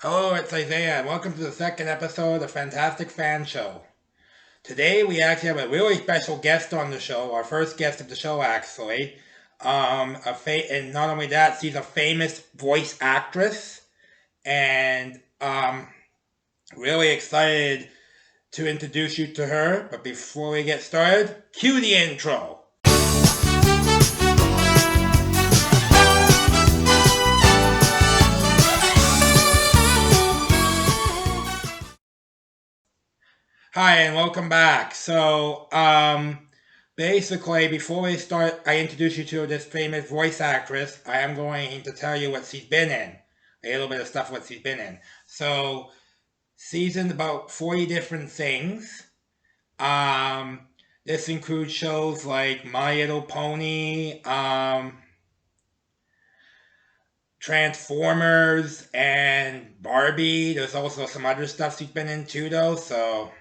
Hello, it's Isaiah, and welcome to the second episode of the Fantastic Fan Show. Today, we actually have a really special guest on the show, our first guest of the show, actually. And not only that, she's a famous voice actress, and really excited to introduce you to her. But before we get started, cue the intro. Hi, and welcome back. Basically, before we start, I introduce you to this famous voice actress. I am going to tell you what she's been in, a little bit of stuff what she's been in. So, she's in about 40 different things. Um, this includes shows like My Little Pony, Transformers, and Barbie. There's also some other stuff she's been in too, though. So,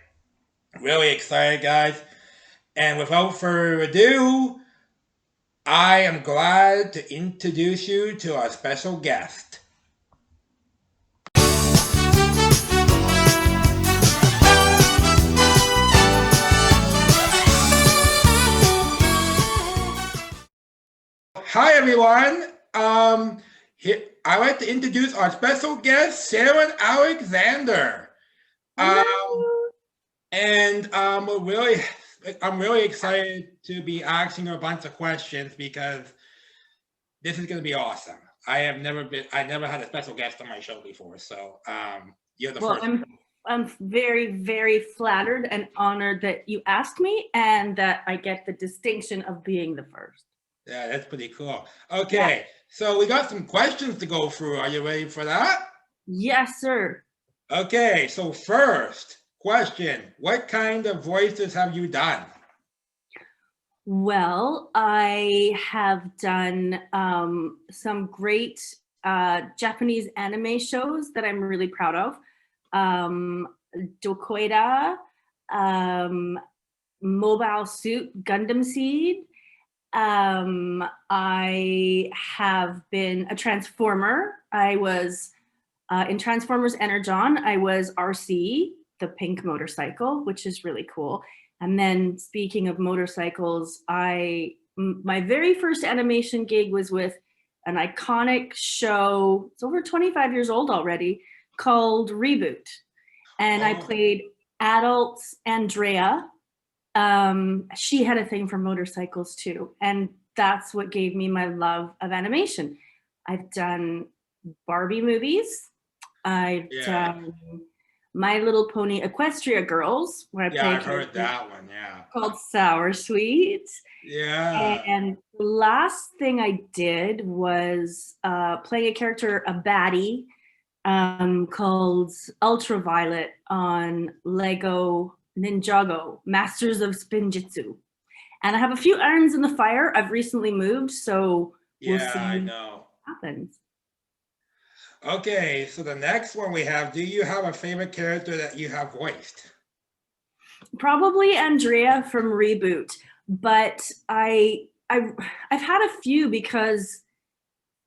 really excited, guys. And without further ado, I am glad to introduce you to our special guest. Hi, everyone. Here, I'd like to introduce our special guest, Sharon Alexander. Um, Hello. I'm really excited to be asking her a bunch of questions because this is going to be awesome. I never had a special guest on my show before, so you're the Well, first. I'm very, very flattered and honored that you asked me and that I get the distinction of being the first. Yeah, that's pretty cool. Okay, so we got some questions to go through. Are you ready for that? Yes, sir. Okay, so first question, what kind of voices have you done? Well, I have done some great Japanese anime shows that I'm really proud of. Dokoida, Mobile Suit Gundam Seed. I have been a Transformer. I was in Transformers Energon. I was RC, the pink motorcycle, which is really cool. And then speaking of motorcycles, my very first animation gig was with an iconic show. It's over 25 years old already, called Reboot. And I played adult Andrea. She had a thing for motorcycles too. And that's what gave me my love of animation. I've done Barbie movies. I've done My Little Pony Equestria Girls, where I played I've heard that one, called Sour Sweet. Yeah. And the last thing I did was play a character, a baddie, called Ultraviolet on Lego Ninjago, Masters of Spinjitzu. And I have a few irons in the fire. I've recently moved, so we'll see I know. what happens. Okay, so the next one we have, do you have a favorite character that you have voiced? Probably Andrea from Reboot, but I've had a few because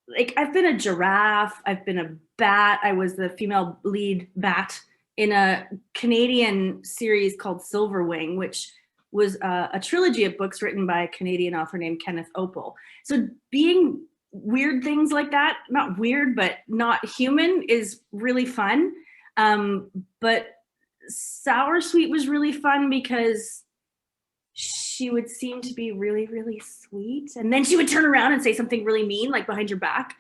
like I've been a giraffe, I've been a bat, I was the female lead bat in a Canadian series called Silverwing, which was a trilogy of books written by a Canadian author named Kenneth Opel. So being weird things like that, not weird, but not human, is really fun. But Sour Sweet was really fun because she would seem to be really, really sweet. And then she would turn around and say something really mean, like behind your back,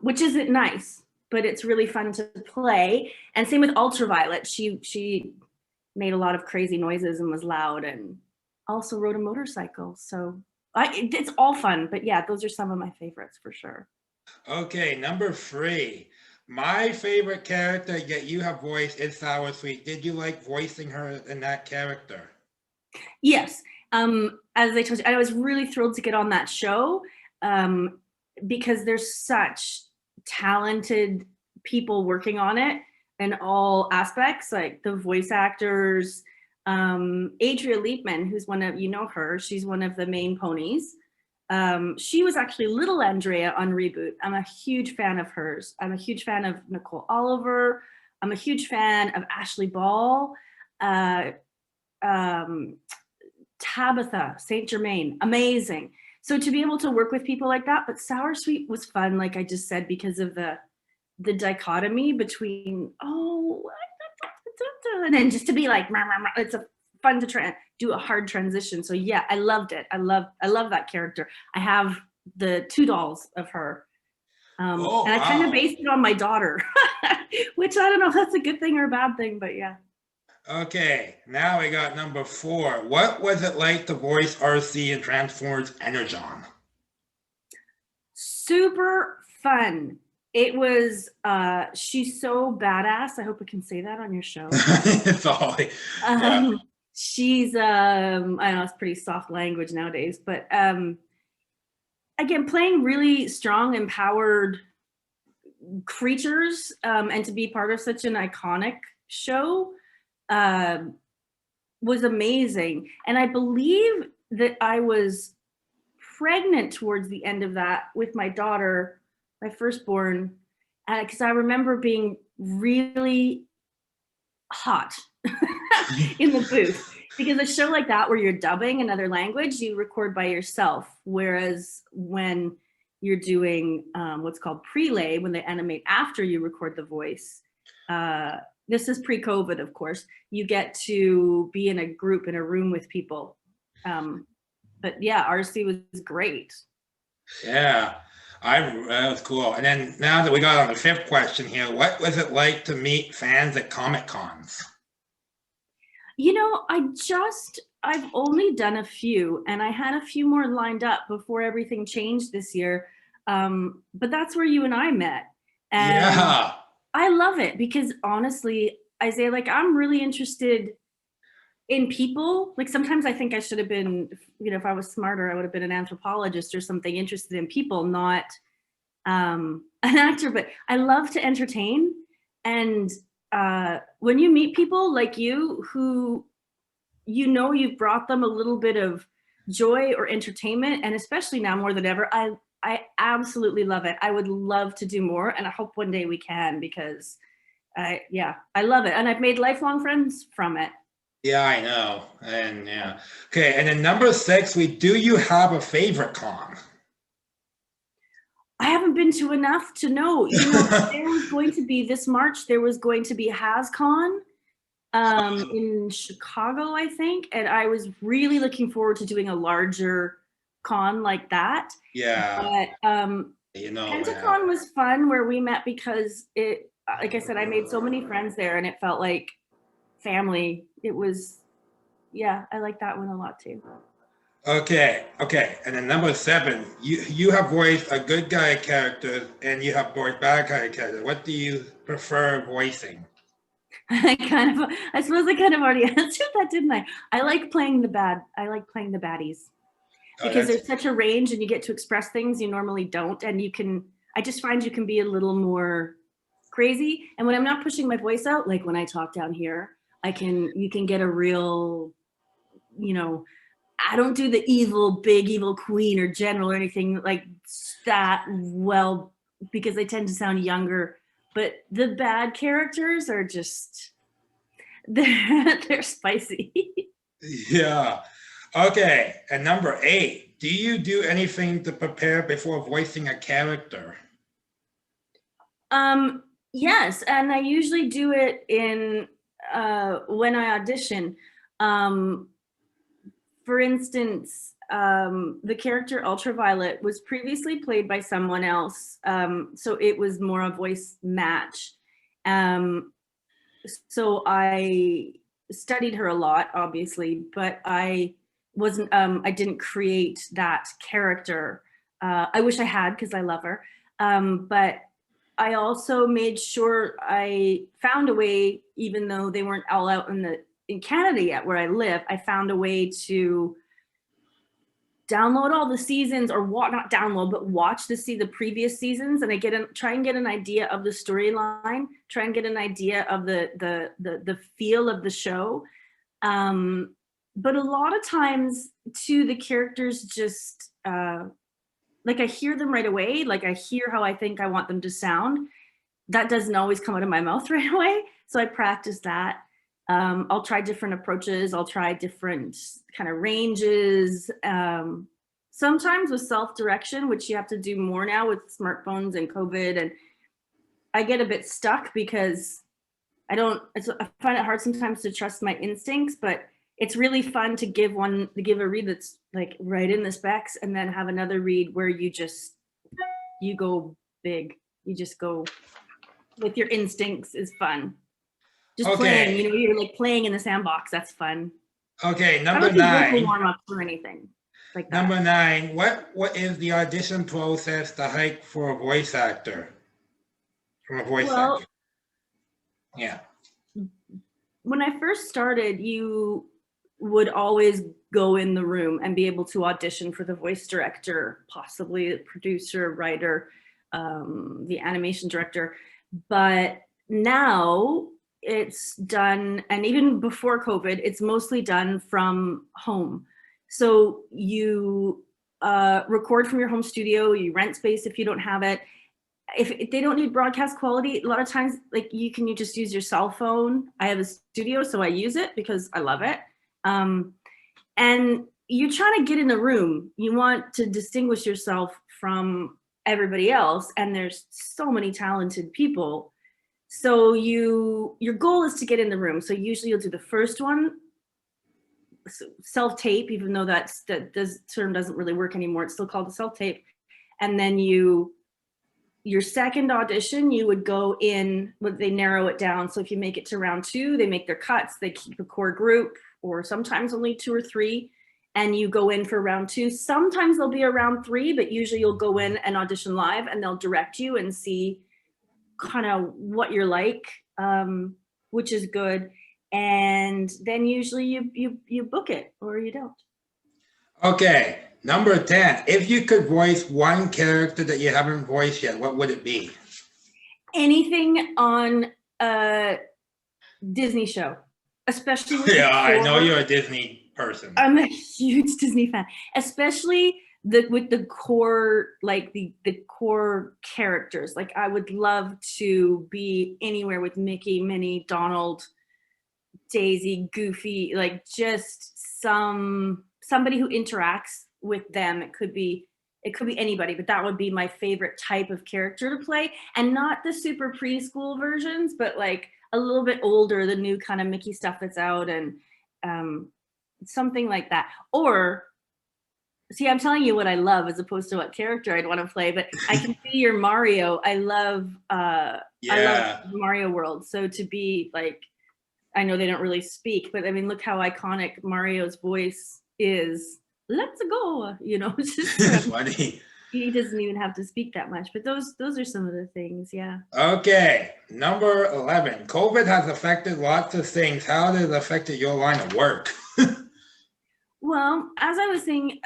which isn't nice, but it's really fun to play. And same with Ultraviolet. She made a lot of crazy noises and was loud and also rode a motorcycle. So it's all fun, but yeah, those are some of my favorites for sure. Okay, number 3. My favorite character that you have voiced is Sour Sweet. Did you like voicing her in that character? Yes. As I told you, I was really thrilled to get on that show because there's such talented people working on it in all aspects, like the voice actors, Adria Liebman, who's one of, you know her, she's one of the main ponies. She was actually little Andrea on Reboot. I'm a huge fan of hers. I'm a huge fan of Nicole Oliver. I'm a huge fan of Ashley Ball. Uh, um, Tabitha St. Germain, amazing. So to be able to work with people like that, but Sour Sweet was fun, like I just said, because of the dichotomy between and then just to be like it's a fun to do a hard transition. So yeah, I loved it. I love that character. I have the 2 dolls of her. Oh, And I kind of wow. based it on my daughter, which I don't know if that's a good thing or a bad thing, but yeah. Okay, now we got number 4. What was it like to voice RC in Transformers Energon? Super fun. It was she's so badass. I hope I can say that on your show. It's all, yeah. She's I know it's pretty soft language nowadays, but again, playing really strong, empowered creatures, and to be part of such an iconic show was amazing. And I believe that I was pregnant towards the end of that with my daughter, my firstborn, because I remember being really hot in the booth. Because a show like that where you're dubbing another language, you record by yourself. Whereas when you're doing what's called prelay, when they animate after you record the voice, this is pre-COVID, of course, you get to be in a group, in a room with people. But yeah, RC was great. Yeah, that was cool. And then now that we got on the 5th question here, what was it like to meet fans at Comic Cons? You know, I've only done a few, and I had a few more lined up before everything changed this year. But that's where you and I met. And Yeah. I love it because honestly, Isaiah, like I'm really interested in people. Like sometimes I think I should have been, if I was smarter, I would have been an anthropologist or something, interested in people, not an actor. But I love to entertain. And when you meet people like you who you've brought them a little bit of joy or entertainment, and especially now more than ever, I absolutely love it. I would love to do more, and I hope one day we can, because I love it, and I've made lifelong friends from it. Yeah, I know. And yeah. Okay, and then number 6, do you have a favorite con? I haven't been to enough to know. There was going to be this March, there was going to be HasCon in Chicago, I think. And I was really looking forward to doing a larger con like that. Yeah. But Pentacon was fun, where we met because it, like I said, I made so many friends there and it felt like family. It was, yeah, I like that one a lot too. Okay. And then number 7, you have voiced a good guy character and you have voiced bad guy character. What do you prefer voicing? I suppose I kind of already answered that, didn't I? I like playing the baddies because there's such a range and you get to express things you normally don't. And I just find you can be a little more crazy. And when I'm not pushing my voice out, like when I talk down here, you can get a real, I don't do the big evil queen or general or anything like that well, because they tend to sound younger. But the bad characters are just, they're spicy. Yeah. Okay. And number 8, do you do anything to prepare before voicing a character? Yes, and I usually do it when I audition. For instance, the character Ultraviolet was previously played by someone else, so it was more a voice match. So I studied her a lot, obviously, but I didn't create that character. I wish I had, because I love her. But I also made sure I found a way, even though they weren't all out in Canada yet, where I live, I found a way to download all the seasons, or not download, but watch the previous seasons, and I try and get an idea of the storyline, try and get an idea of the feel of the show. But a lot of times too, the characters just like I hear them right away. Like I hear how I think I want them to sound. That doesn't always come out of my mouth right away. So I practice that. I'll try different approaches. I'll try different kind of ranges. Sometimes with self-direction, which you have to do more now with smartphones and COVID, and I get a bit stuck because I find it hard sometimes to trust my instincts, but it's really fun to give a read that's like right in the specs, and then have another read where you go big. You just go with your instincts is fun. Just playing, Okay. you're like playing in the sandbox. That's fun. Okay, I number don't do vocal nine. warm-ups or anything like that. Number nine. What is the audition process like for a voice actor? From a voice actor. Well, Yeah. when I first started, you would always go in the room and be able to audition for the voice director, possibly the producer, writer, the animation director. But now it's done, and even before COVID, it's mostly done from home. So you record from your home studio, you rent space if you don't have it. If they don't need broadcast quality, a lot of times, like you just use your cell phone. I have a studio, so I use it because I love it. And you're trying to get in the room. You want to distinguish yourself from everybody else, and there's so many talented people. So your goal is to get in the room. So usually you'll do the first one, self-tape, even though that term doesn't really work anymore. It's still called a self-tape. And then your second audition, you would go in, they narrow it down. So if you make it to round 2, they make their cuts, they keep a core group, or sometimes only 2 or 3, and you go in for round 2. Sometimes there'll be a round 3, but usually you'll go in and audition live, and they'll direct you and see kind of what you're like, which is good. And then usually you book it or you don't. Okay, number 10. If you could voice one character that you haven't voiced yet, what would it be? Anything on a Disney show, especially with Yeah, I know you're a Disney person. I'm a huge Disney fan, especially with the core, like the core characters. Like I would love to be anywhere with Mickey, Minnie, Donald, Daisy, Goofy, like just somebody who interacts with them. It could be anybody, but that would be my favorite type of character to play, and not the super preschool versions, but like a little bit older, the new kind of Mickey stuff that's out, and something like that. Or see, I'm telling you what I love as opposed to what character I'd want to play, but I can see your Mario. I love Mario World. So to be like, I know they don't really speak, but I mean, look how iconic Mario's voice is. Let's go, it's just funny. He doesn't even have to speak that much, but those are some of the things. Yeah. Okay, number 11. COVID has affected lots of things. How has it affected your line of work? Well, as I was saying,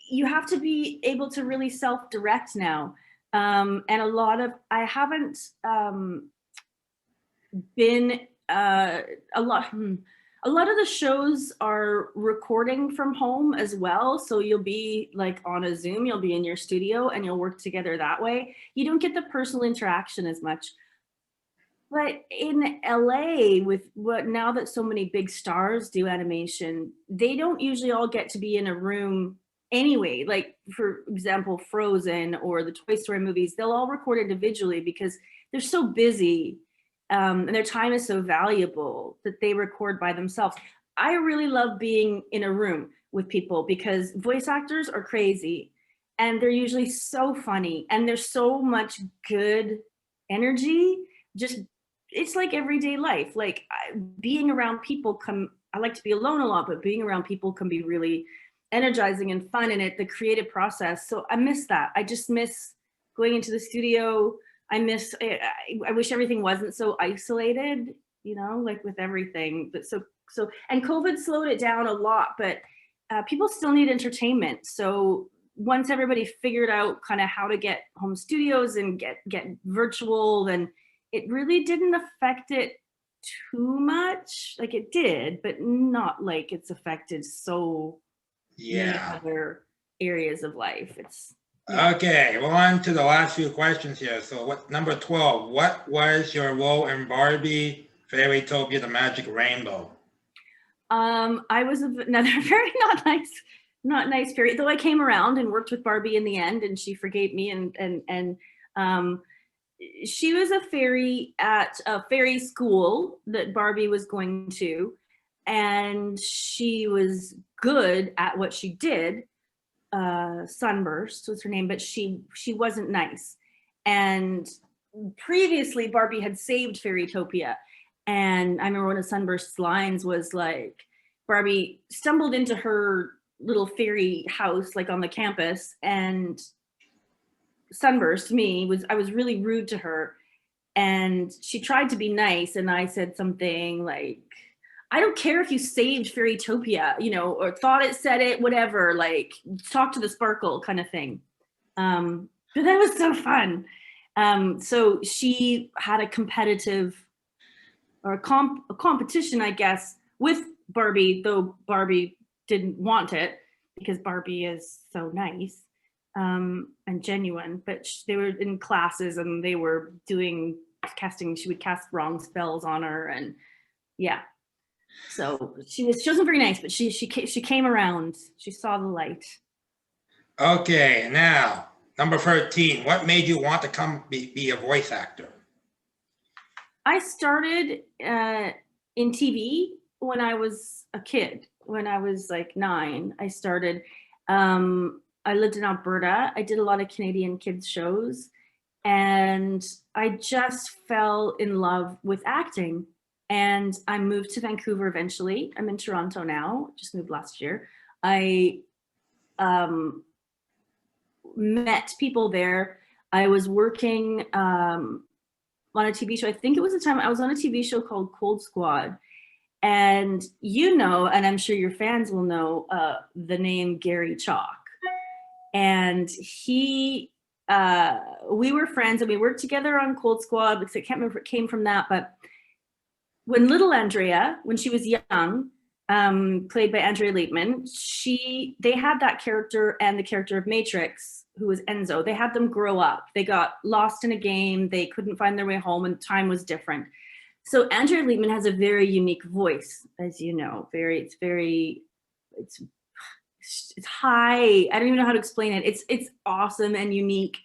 you have to be able to really self-direct now, and I haven't been a lot of the shows are recording from home as well. So you'll be like on a Zoom, you'll be in your studio and you'll work together that way. You don't get the personal interaction as much. But in LA, now that so many big stars do animation, they don't usually all get to be in a room anyway. Like, for example, Frozen or the Toy Story movies, they'll all record individually because they're so busy, and their time is so valuable that they record by themselves. I really love being in a room with people because voice actors are crazy and they're usually so funny and there's so much good energy. It's like everyday life. Like being around people I like to be alone a lot, but being around people can be really energizing and fun in the creative process. So I miss that. I just miss going into the studio. I wish everything wasn't so isolated, like with everything. But and COVID slowed it down a lot, but people still need entertainment. So once everybody figured out kind of how to get home studios and get virtual, then it really didn't affect it too much. Like it did, but not like it's affected so many other areas of life. It's yeah. Okay, well, on to the last few questions here. So, number 12? What was your role in Barbie Fairytopia: The Magic Rainbow? I was another very not nice fairy. Though I came around and worked with Barbie in the end, and she forgave me. And she was a fairy at a fairy school that Barbie was going to, and she was good at what she did. Sunburst was her name, but she wasn't nice. And previously, Barbie had saved Fairytopia, and I remember one of Sunburst's lines was like, Barbie stumbled into her little fairy house, like on the campus, and Sunburst, I was really rude to her, and she tried to be nice, and I said something like, I don't care if you saved Fairytopia, you know, or thought it said it, whatever, like talk to the sparkle kind of thing. But that was so fun. So she had a competitive or a competition, I guess, with Barbie, though Barbie didn't want it because Barbie is so nice and genuine. But they were in classes and they were doing casting. She would cast wrong spells on her, and yeah. So she wasn't very nice, but she came around. She saw the light. Okay, now number 13. What made you want to be a voice actor? I started in TV when I was a kid. When I was like 9, I started. I lived in Alberta. I did a lot of Canadian kids shows, and I just fell in love with acting. And I moved to Vancouver eventually. I'm in Toronto now, just moved last year. I met people there. I was working on a TV show. I think it was the time I was on a TV show called Cold Squad. And you know, and I'm sure your fans will know the name Gary Chalk. And we were friends and we worked together on Cold Squad because I can't remember if it came from that, but when little Andrea, when she was young, played by Andrea Leitman, they had that character and the character of Matrix, who was Enzo. They had them grow up. They got lost in a game. They couldn't find their way home, and time was different. So Andrea Leitman has a very unique voice, as you know. It's high. I don't even know how to explain it. It's awesome and unique.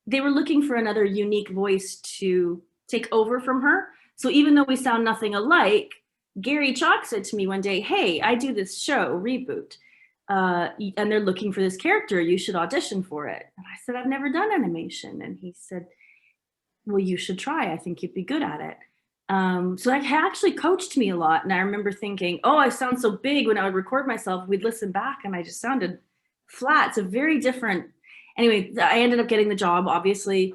They were looking for another unique voice to take over from her. So even though we sound nothing alike, Gary Chalk said to me one day, hey, I do this show, Reboot, and they're looking for this character. You should audition for it. And I said, I've never done animation. And he said, well, you should try. I think you'd be good at it. So that actually coached me a lot. And I remember thinking, oh, I sound so big. When I would record myself, we'd listen back and I just sounded flat. It's a very different. Anyway, I ended up getting the job, obviously.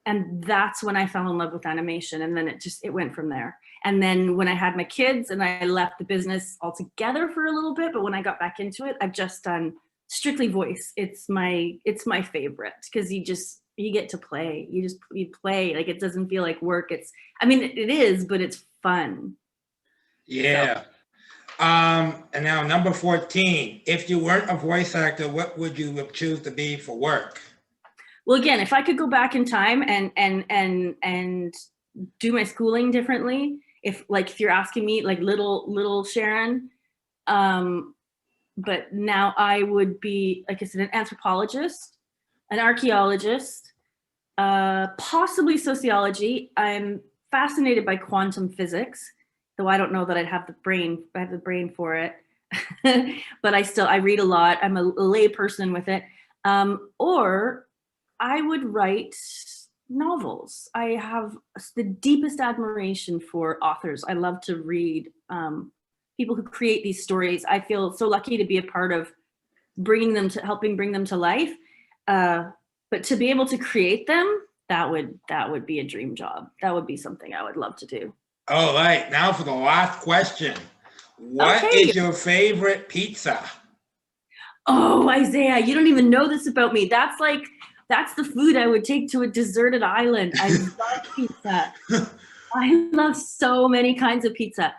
And that's when I fell in love with animation. And then it went from there. And then when I had my kids and I left the business altogether for a little bit, but when I got back into it, I've just done strictly voice. It's my favorite because you get to play. You play, like it doesn't feel like work. It is, but it's fun. Yeah. So. And now number 14, if you weren't a voice actor, what would you choose to be for work? Well, again, if I could go back in time and do my schooling differently, if you're asking me, like little Sharon, but now I would be, like I said, an anthropologist, an archaeologist, possibly sociology. I'm fascinated by quantum physics, though I don't know that I have the brain for it. But I read a lot. I'm a lay person with it. Or I would write novels. I have the deepest admiration for authors. I love to read people who create these stories. I feel so lucky to be a part of helping bring them to life. But to be able to create them, that would be a dream job. That would be something I would love to do. All right, now for the last question. What is your favorite pizza? Oh, Isaiah, you don't even know this about me. That's the food I would take to a deserted island. I love pizza. I love so many kinds of pizza.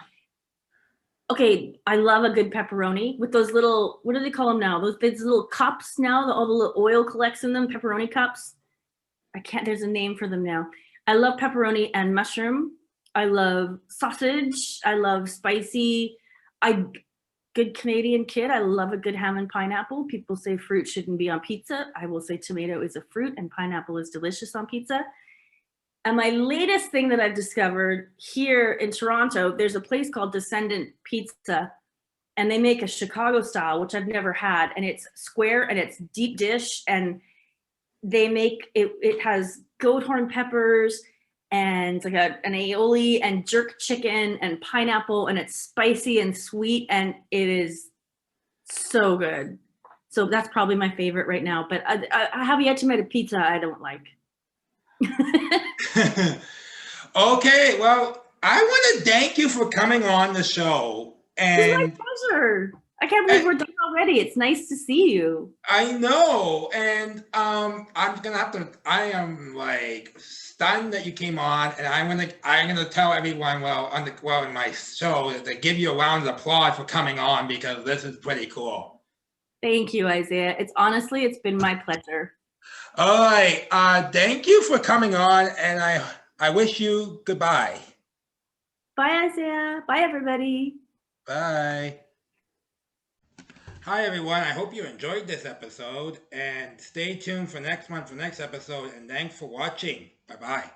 Okay, I love a good pepperoni with those little, what do they call them now? Those little cups now, all the little oil collects in them, pepperoni cups. I can't, there's a name for them now. I love pepperoni and mushroom. I love sausage. I love spicy. I good Canadian kid. I love a good ham and pineapple. People say fruit shouldn't be on pizza. I will say tomato is a fruit and pineapple is delicious on pizza. And my latest thing that I've discovered here in Toronto, there's a place called Descendant Pizza, and they make a Chicago style, which I've never had. And it's square and it's deep dish. And they make it, it has goat horn peppers and like an aioli and jerk chicken and pineapple, and it's spicy and sweet, and it is so good. So that's probably my favorite right now. But I have yet to make a pizza I don't like. Okay, well, I want to thank you for coming on the show. It was my And pleasure. I can't believe we're done already. It's nice to see you. I know, and I'm gonna have to. I am like stunned that you came on, and I'm gonna tell everyone in my show to give you a round of applause for coming on because this is pretty cool. Thank you, Isaiah. It's been my pleasure. All right, thank you for coming on, and I wish you goodbye. Bye, Isaiah. Bye, everybody. Bye. Hi everyone, I hope you enjoyed this episode and stay tuned for next month for next episode and thanks for watching. Bye bye.